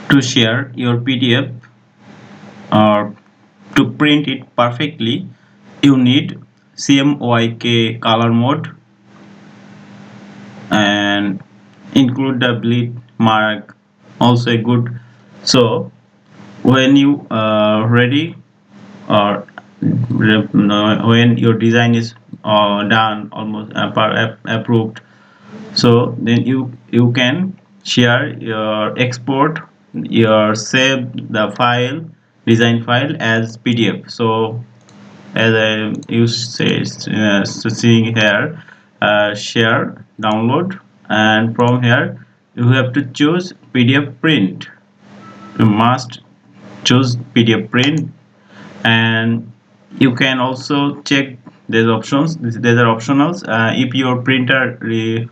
To share your PDF or to print it perfectly, you need CMYK color mode and include the bleed mark, also a good. So when you ready, or when your design is done, almost approved, so then you can share your export, your save the file, design file as PDF. So as I you say, so seeing here, share, download, and from here you have to choose PDF print. You must choose PDF print, and you can also check these options. These are optionals. If your printer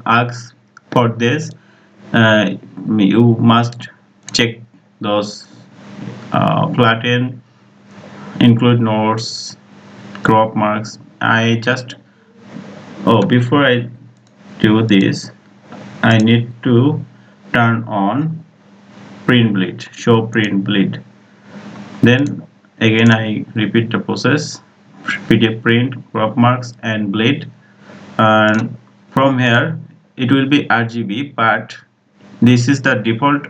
asks for this, uh, you must check those, flatten, include notes, crop marks. I just, oh, before I do this, I need to turn on print bleed, show print bleed. Then again I repeat the process: PDF print, crop marks, and bleed. And from here it will be RGB, but this is the default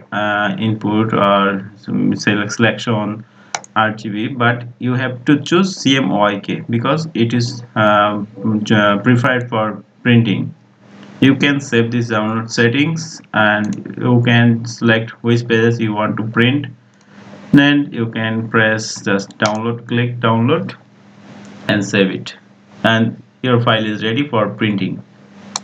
input or selection RGB, but you have to choose CMYK because it is preferred for printing. You can save these download settings and you can select which pages you want to print. Then you can press just download, click download, and save it, and your file is ready for printing.